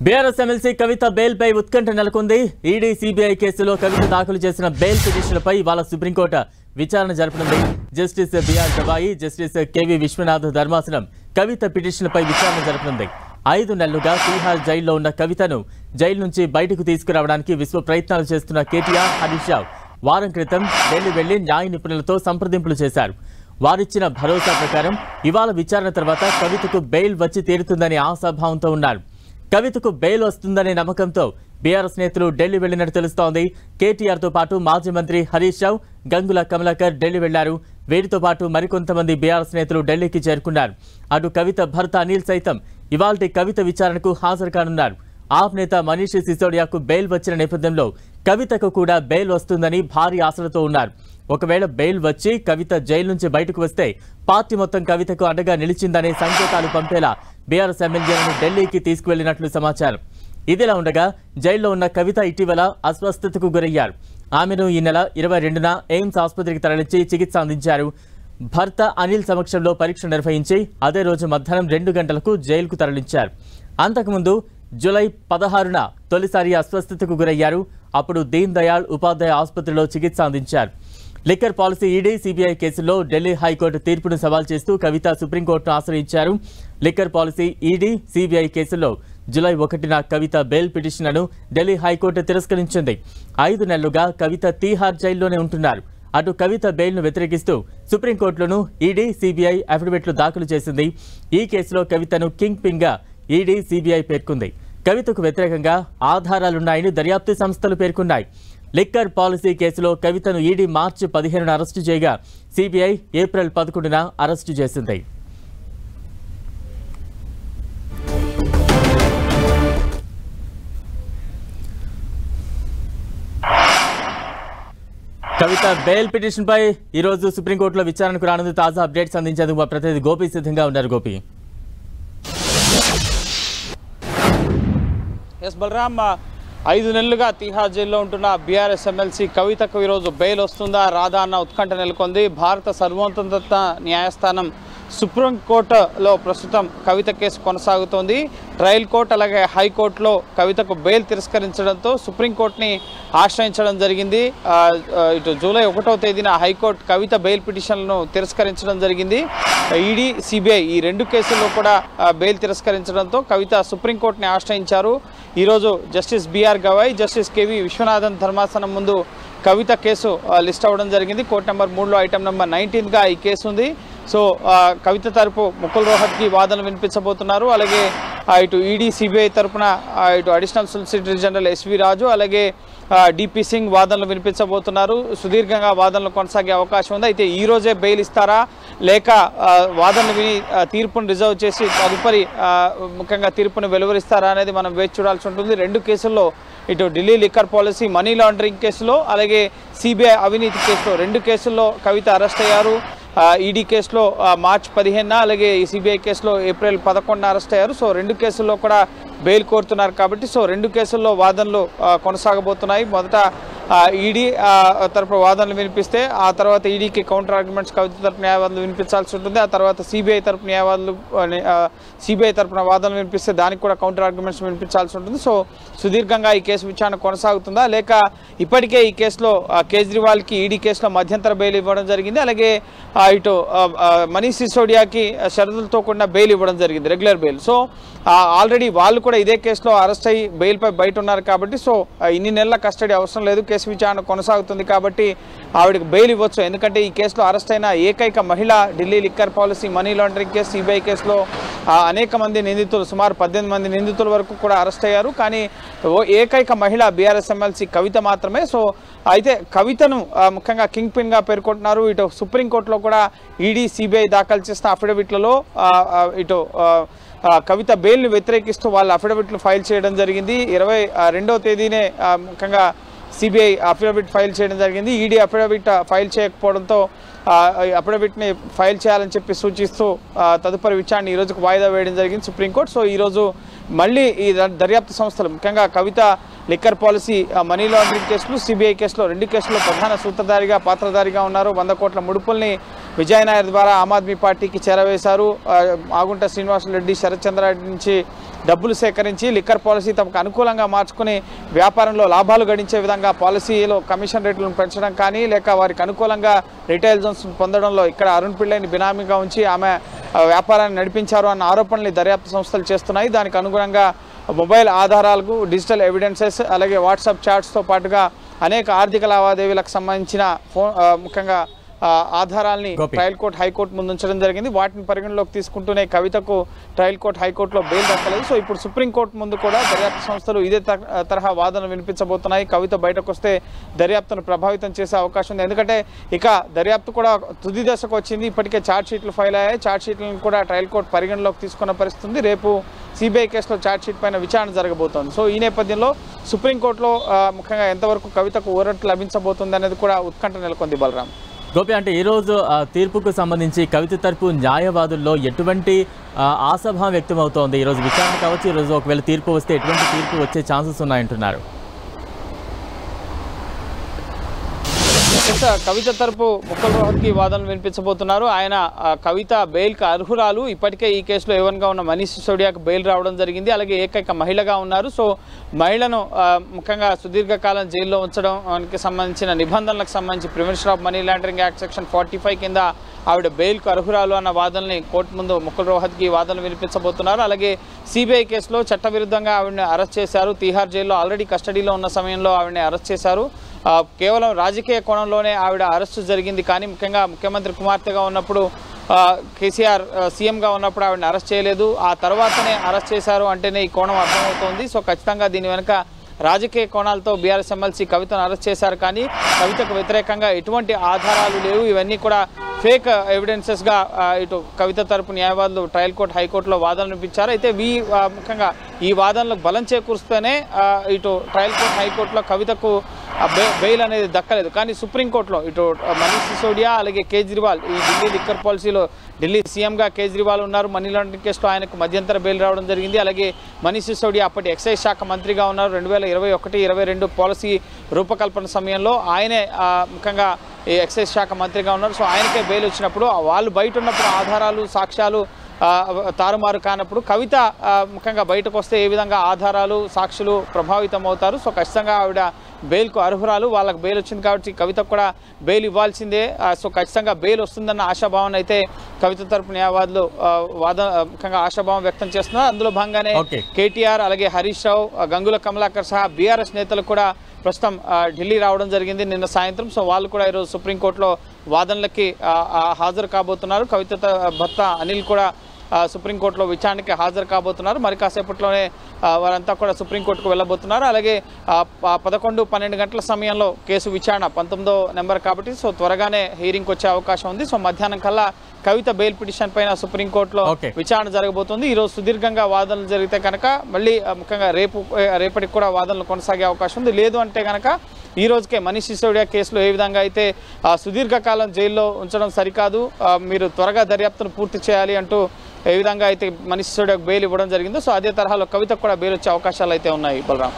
BRS MLC కవిత బెయిల్పై ఉత్కంఠ నెలకొంది. ఈడీ సిబిఐ కేసులో కవిత దాఖలు చేసిన బెయిల్ పిటిషన్లపై ఇవాళ సుప్రీంకోర్టు విచారణ జరపనుంది. Justice BR Gavai, justice KV Viswanath ధర్మాసనం కవిత పిటిషన్లపై విచారణ జరపనుంది. 5 నెలలుగా తిహార్ జైల్లో ఉన్న కవితను జైలు నుంచి బయటకు తీసుకురావడానికి విశ్వ ప్రయత్నాలు చేస్తున్న కేటీఆర్, హరీష్ రావు వారం క్రితం ఢిల్లీ వెళ్లి న్యాయ నిపుణులతో సంప్రదింపులు చేశారు. వారిచ్చిన భరోసా ప్రకారం ఇవాళ విచారణ తర్వాత కవితకు బెయిల్ వచ్చి తీరుతుందని ఆశాభావంతో ఉన్నారు. కవితకు బెయిల్ వస్తుందనే నమ్మకంతో బీఆర్ఎస్ నేతలు ఢిల్లీ వెళ్లినట్టు తెలుస్తోంది. కేటీఆర్తో పాటు మాజీ మంత్రి హరీష్ రావు, గంగుల కమలాకర్ ఢిల్లీ వెళ్లారు. వీరితో పాటు మరికొంతమంది బీఆర్ఎస్ నేతలు ఢిల్లీకి చేరుకున్నారు. అటు కవిత భర్త అనిల్ సైతం ఇవాల్టి కవిత విచారణకు హాజరు కానున్నారు. ఆప్ నేత మనీష్ సిసోడియాకు బెయిల్ వచ్చిన నేపథ్యంలో కవితకు కూడా బెయిల్ వస్తుందని భారీ ఆశలతో ఉన్నారు. ఒకవేళ బెయిల్ వచ్చి కవిత జైలు నుంచి బయటకు వస్తే పార్టీ మొత్తం కవితకు అండగా నిలిచిందనే సంకేతాలు పంపేలా బీఆర్ఎస్ ఎమ్మెల్యేలను ఢిల్లీకి తీసుకువెళ్లినట్లు సమాచారం. ఇదిలా ఉండగా జైల్లో ఉన్న కవిత ఇటీవల అస్వస్థతకు గురయ్యారు. ఆమెను ఈ నెల 22న ఎయిమ్స్ ఆసుపత్రికి తరలించి చికిత్స అందించారు. భర్త అనిల్ సమక్షంలో పరీక్ష నిర్వహించి అదే రోజు మధ్యాహ్నం 2 గంటలకు జైలుకు తరలించారు. అంతకుముందు జూలై 16న తొలిసారి అస్వస్థతకు గురయ్యారు. అప్పుడు దీన్ దయాళ్ ఉపాధ్యాయ ఆసుపత్రిలో చికిత్స అందించారు. లిక్కర్ పాలసీ ఈడీ సిబిఐ కేసులో ఢిల్లీ హైకోర్టు తీర్పును సవాల్ చేస్తూ కవిత సుప్రీంకోర్టును ఆశ్రయించారు. లిక్కర్ పాలసీ ఈడీ సిబిఐ కేసులో జూలై 1న కవిత బెయిల్ పిటిషన్లను ఢిల్లీ హైకోర్టు తిరస్కరించింది. 5 నెలలుగా కవిత తీహార్ జైల్లోనే ఉంటున్నారు. అటు కవిత బెయిల్ను వ్యతిరేకిస్తూ సుప్రీంకోర్టులోనూ ఈడీ సిబిఐ అఫిడవిట్లు దాఖలు చేసింది. ఈ కేసులో కవితను కింగ్ పిన్ గా ఈడీ సిబిఐ పేర్కొంది. కవితకు వ్యతిరేకంగా ఆధారాలున్నాయని దర్యాప్తు సంస్థలు పేర్కొన్నాయి. లిక్కర్ పాలసీ కేసులో కవితను ఈడీ మార్చి 15న అరెస్టు చేయగా సిబిఐ ఏప్రిల్ 11న అరెస్టు చేసింది. కవిత బెయిల్ పిటిషన్ పై ఈ రోజు సుప్రీంకోర్టులో విచారణకు రానుంది. తాజా అప్డేట్స్ అందించేందుకు మా ప్రతినిధి గోపి సిద్ధంగా ఉన్నారు. గోపి. ఎస్ బలరాం, 5 నెలలుగా తిహార్ జైల్లో ఉంటున్న బీఆర్ఎస్ ఎమ్మెల్సీ కవితకు ఈరోజు బెయిల్ వస్తుందా రాదా అన్న ఉత్కంఠ నెలకొంది. భారత సర్వోన్నత న్యాయస్థానం సుప్రీంకోర్టులో ప్రస్తుతం కవిత కేసు కొనసాగుతోంది. ట్రయల్ కోర్టు అలాగే హైకోర్టులో కవితకు బెయిల్ తిరస్కరించడంతో సుప్రీంకోర్టుని ఆశ్రయించడం జరిగింది. ఇటు జూలై 1వ తేదీన హైకోర్టు కవిత బెయిల్ పిటిషన్లను తిరస్కరించడం జరిగింది. ఈడీ సిబిఐ ఈ 2 కేసుల్లో కూడా బెయిల్ తిరస్కరించడంతో కవిత సుప్రీంకోర్టుని ఆశ్రయించారు. ఈరోజు justice BR Gavai, justice KV Viswanathan ధర్మాసనం ముందు కవిత కేసు లిస్ట్ అవ్వడం జరిగింది. కోర్టు నెంబర్ 3లో ఐటమ్ నెంబర్ 19గా ఈ కేసు ఉంది. సో కవిత తరపు ముకుల్ రోహత్కి వాదనలు వినిపించబోతున్నారు. అలాగే ఇటు ఈడీ సిబిఐ తరపున ఇటు అడిషనల్ సొలిసిటర్ జనరల్ ఎస్వి రాజు అలాగే డిపి సింగ్ వాదనలు వినిపించబోతున్నారు. సుదీర్ఘంగా వాదనలు కొనసాగే అవకాశం ఉంది. అయితే ఈ రోజే బెయిల్ ఇస్తారా లేక వాదనలు విని తీర్పును రిజర్వ్ చేసి తదుపరి ముఖ్యంగా తీర్పును వెలువరిస్తారా అనేది మనం వేచి చూడాల్సి ఉంటుంది. 2 కేసుల్లో ఇటు Delhi liquor policy money laundering కేసులో అలాగే సిబిఐ అవినీతి కేసులో 2 కేసుల్లో కవిత అరెస్ట్ అయ్యారు. ఈడీ కేసులో మార్చి 15న అలాగే ఈ సిబిఐ కేసులో ఏప్రిల్ 11న అరెస్ట్ అయ్యారు. సో 2 కేసుల్లో కూడా బెయిల్ కోరుతున్నారు కాబట్టి సో 2 కేసుల్లో వాదనలు కొనసాగబోతున్నాయి. మొదట ఈడీ తరపు వాదనలు వినిపిస్తే ఆ తర్వాత ఈడీకి కౌంటర్ ఆర్గ్యుమెంట్స్ కవిత తరపు న్యాయవాదులు వినిపించాల్సి ఉంటుంది. ఆ తర్వాత సిబిఐ తరపు సిబిఐ తరపున వాదనలు వినిపిస్తే దానికి కూడా కౌంటర్ ఆర్గ్యుమెంట్స్ వినిపించాల్సి ఉంటుంది. సో సుదీర్ఘంగా ఈ కేసు విచారణ కొనసాగుతుందా లేక ఇప్పటికే ఈ కేసులో కేజ్రీవాల్కి ఈడీ కేసులో మధ్యంతర బెయిల్ ఇవ్వడం జరిగింది. అలాగే ఇటు మనీష్ సిసోడియాకి షరతులతో కూడిన బెయిల్ ఇవ్వడం జరిగింది, రెగ్యులర్ బెయిల్. సో ఆల్రెడీ వాళ్ళు కూడా ఇదే కేసులో అరెస్ట్ అయ్యి బెయిల్పై బయట ఉన్నారు కాబట్టి సో ఇన్ని నెలల కస్టడీ అవసరం లేదు, కేసు విచారణ కొనసాగుతుంది కాబట్టి ఆవిడకి బెయిల్ ఇవ్వచ్చు. ఎందుకంటే ఈ కేసులో అరెస్ట్ అయిన ఏకైక మహిళ Delhi liquor policy money laundering case CBI కేసులో అనేక మంది నిందితులు సుమారు 18 మంది నిందితుల వరకు కూడా అరెస్ట్ అయ్యారు. కానీ ఏకైక మహిళ బీఆర్ఎస్ ఎమ్మెల్సీ కవిత మాత్రమే. సో అయితే కవితను ముఖ్యంగా కింగ్ పిన్ గా పేర్కొంటున్నారు. ఇటు సుప్రీంకోర్టులో కూడా ఈడీ సిబిఐ దాఖలు చేసిన అఫిడవిట్లలో ఇటు కవిత బెయిల్ని వ్యతిరేకిస్తూ వాళ్ళ అఫిడవిట్లు ఫైల్ చేయడం జరిగింది. 22వ తేదీనే ముఖ్యంగా సిబిఐ అఫిడవిట్ ఫైల్ చేయడం జరిగింది. ఈడీ అఫిడవిట్ ఫైల్ చేయకపోవడంతో అఫిడవిట్ని ఫైల్ చేయాలని చెప్పి సూచిస్తూ తదుపరి విచారణ ఈ రోజుకు వాయిదా వేయడం జరిగింది సుప్రీంకోర్టు. సో ఈరోజు మళ్ళీ ఈ దర్యాప్తు సంస్థలు ముఖ్యంగా కవిత లిక్కర్ పాలసీ మనీ లాండరింగ్ కేసులు సిబిఐ కేసులో 2 కేసుల్లో ప్రధాన సూత్రధారిగా పాత్రధారిగా ఉన్నారు. 100 కోట్ల ముడుపుల్ని విజయ్ నాయర్ ద్వారా ఆమ్ ఆద్మీ పార్టీకి చేరవేశారు. ఆగుంట శ్రీనివాసరెడ్డి శరత్ చంద్రారెడ్డి నుంచి డబ్బులు సేకరించి లిక్కర్ పాలసీ తమకు అనుకూలంగా మార్చుకుని వ్యాపారంలో లాభాలు గడించే విధంగా పాలసీలో కమిషన్ రేట్లను పెంచడం కానీ లేక వారికి అనుకూలంగా రిటైల్ జోన్స్ పొందడంలో ఇక్కడ అరుణ్ పిళ్ళైని బినామీగా ఉంచి ఆమె వ్యాపారాన్ని నడిపించారు అన్న ఆరోపణలు దర్యాప్తు సంస్థలు చేస్తున్నాయి. దానికి అనుగుణంగా మొబైల్ ఆధారాలకు డిజిటల్ ఎవిడెన్సెస్ అలాగే వాట్సాప్ చాట్స్తో పాటుగా అనేక ఆర్థిక లావాదేవీలకు సంబంధించిన ముఖ్యంగా ఆధారాల్ని ట్రయల్ కోర్టు హైకోర్టు ముందు ఉంచడం జరిగింది. వాటిని పరిగణలోకి తీసుకుంటూనే కవితకు ట్రయల్ కోర్టు హైకోర్టులో బెయిల్ దక్కలేదు. సో ఇప్పుడు సుప్రీంకోర్టు ముందు కూడా దర్యాప్తు సంస్థలు ఇదే తరహా వాదనలు వినిపించబోతున్నాయి. కవిత బయటకు వస్తే దర్యాప్తును ప్రభావితం చేసే అవకాశం ఉంది. ఎందుకంటే ఇక దర్యాప్తు కూడా తుది దశకు వచ్చింది. ఇప్పటికే ఛార్జ్ షీట్లు ఫైల్ అయ్యాయి. ఛార్జ్ షీట్లను కూడా ట్రయల్ కోర్టు పరిగణలోకి తీసుకున్న పరిస్థితి. రేపు సిబిఐ కేసులో ఛార్జ్ షీట్ పైన విచారణ జరగబోతోంది. సో ఈ నేపథ్యంలో సుప్రీంకోర్టులో ముఖ్యంగా ఎంతవరకు కవితకు ఊరట లభించబోతుంది అనేది కూడా ఉత్కంఠ నెలకొంది. బలరాం గోపి, అంటే ఈరోజు తీర్పుకు సంబంధించి కవిత తరపు న్యాయవాదుల్లో ఎటువంటి ఆశాభావం వ్యక్తమవుతోంది? ఈరోజు విచారణ కావచ్చు, ఈరోజు ఒకవేళ తీర్పు వస్తే ఎటువంటి తీర్పు వచ్చే ఛాన్సెస్ ఉన్నాయంటున్నారు? కవిత తరపు ముక్కల్ రోహత్కి వాదనలు వినిపించబోతున్నారు. ఆయన కవిత బెయిల్కి అర్హురాలు. ఇప్పటికే ఈ కేసులో ఏవన్గా ఉన్న మనీష్ సిసోడియాకు బెయిల్ రావడం జరిగింది. అలాగే ఏకైక మహిళగా ఉన్నారు. సో మహిళను ముఖ్యంగా సుదీర్ఘకాలం జైల్లో ఉంచడానికి సంబంధించిన నిబంధనలకు సంబంధించి prevention of money laundering act section 45 కింద ఆవిడ బెయిల్కు అర్హురాలు అన్న వాదనని కోర్టు ముందు ముక్కల్ రోహత్కి వాదనలు వినిపించబోతున్నారు. అలాగే సిబిఐ కేసులో చట్టవిరుద్ధంగా ఆవిడని అరెస్ట్ చేశారు. తీహార్ జైల్లో ఆల్రెడీ కస్టడీలో ఉన్న సమయంలో ఆవిడని అరెస్ట్ చేశారు. కేవలం రాజకీయ కోణంలోనే ఆవిడ అరెస్టు జరిగింది. కానీ ముఖ్యంగా ముఖ్యమంత్రి కుమార్తెగా ఉన్నప్పుడు కేసీఆర్ సీఎంగా ఉన్నప్పుడు ఆవిడని అరెస్ట్ చేయలేదు. ఆ తర్వాతనే అరెస్ట్ చేశారు అంటేనే ఈ కోణం అర్థమవుతోంది. సో ఖచ్చితంగా దీని వెనుక రాజకీయ కోణాలతో బీఆర్ఎస్ ఎమ్మెల్సీ కవితను అరెస్ట్ చేశారు. కానీ కవితకు వ్యతిరేకంగా ఎటువంటి ఆధారాలు లేవు. ఇవన్నీ కూడా ఫేక్ ఎవిడెన్సెస్గా ఇటు కవిత తరపు న్యాయవాదులు ట్రయల్ కోర్టు హైకోర్టులో వాదనలు వినిపించారు. అయితే ముఖ్యంగా ఈ వాదనలకు బలం చేకూరుస్తూనే ఇటు ట్రయల్ కోర్టు హైకోర్టులో కవితకు బెయిల్ అనేది దక్కలేదు. కానీ సుప్రీంకోర్టులో ఇటు మనీష్ సిసోడియా అలాగే కేజ్రీవాల్, ఈ ఢిల్లీ లిక్కర్ పాలసీలో ఢిల్లీ సీఎంగా కేజ్రీవాల్ ఉన్నారు. మనీ లాండరింగ్ కేసులో ఆయనకు మధ్యంతర బెయిల్ రావడం జరిగింది. అలాగే మనీష్ సిసోడియా అప్పటి ఎక్సైజ్ శాఖ మంత్రిగా ఉన్నారు. 2021-22 పాలసీ రూపకల్పన సమయంలో ఆయనే ముఖ్యంగా ఈ ఎక్సైజ్ శాఖ మంత్రిగా ఉన్నారు. సో ఆయనకే బెయిల్ వచ్చినప్పుడు వాళ్ళు బయట ఉన్నప్పుడు ఆధారాలు సాక్ష్యాలు తారుమారు కానప్పుడు కవిత ముఖ్యంగా బయటకు వస్తే ఏ విధంగా ఆధారాలు సాక్షులు ప్రభావితం అవుతారు. సో ఖచ్చితంగా ఆవిడ బెయిల్కు అర్హురాలు. వాళ్ళకు బెయిల్ వచ్చింది కాబట్టి కవితకు కూడా బెయిల్ ఇవ్వాల్సిందే. సో ఖచ్చితంగా బెయిల్ వస్తుందన్న ఆశాభావం అయితే కవిత తరపు న్యాయవాదులు ముఖ్యంగా ఆశాభావం వ్యక్తం చేస్తున్నారు. అందులో భాగంగానే కేటీఆర్ అలాగే హరీష్ రావు, గంగుల కమలాకర్ సహా బీఆర్ఎస్ నేతలు కూడా ప్రస్తుతం ఢిల్లీ రావడం జరిగింది నిన్న సాయంత్రం. సో వాళ్ళు కూడా ఈరోజు సుప్రీంకోర్టులో వాదనలకి హాజరు కాబోతున్నారు. కవిత భర్త అనిల్ కూడా సుప్రీంకోర్టులో విచారణకి హాజరు కాబోతున్నారు. మరి కాసేపట్లోనే వారంతా కూడా సుప్రీంకోర్టుకు వెళ్ళబోతున్నారు. అలాగే 11-12 గంటల సమయంలో కేసు విచారణ 19వ నెంబర్ కాబట్టి సో త్వరగానే హీరింగ్కి వచ్చే అవకాశం ఉంది. సో మధ్యాహ్నం కల్లా కవిత బెయిల్ పిటిషన్ పైన సుప్రీంకోర్టులో విచారణ జరగబోతుంది. ఈరోజు సుదీర్ఘంగా వాదనలు జరిగితే కనుక మళ్ళీ ముఖ్యంగా రేపటికి కూడా వాదనలు కొనసాగే అవకాశం ఉంది. లేదు అంటే కనుక ఈ రోజుకే మనీష్ సిసోడియా కేసులో ఏ విధంగా అయితే సుదీర్ఘకాలం జైల్లో ఉంచడం సరికాదు, మీరు త్వరగా దర్యాప్తును పూర్తి చేయాలి అంటూ ఏ విధంగా అయితే మనీష్ సిసోడియాకు బెయిల్ ఇవ్వడం జరిగిందో సో అదే తరహాలో కవితకు కూడా బెయిల్ వచ్చే అవకాశాలు అయితే ఉన్నాయి. బలరాం.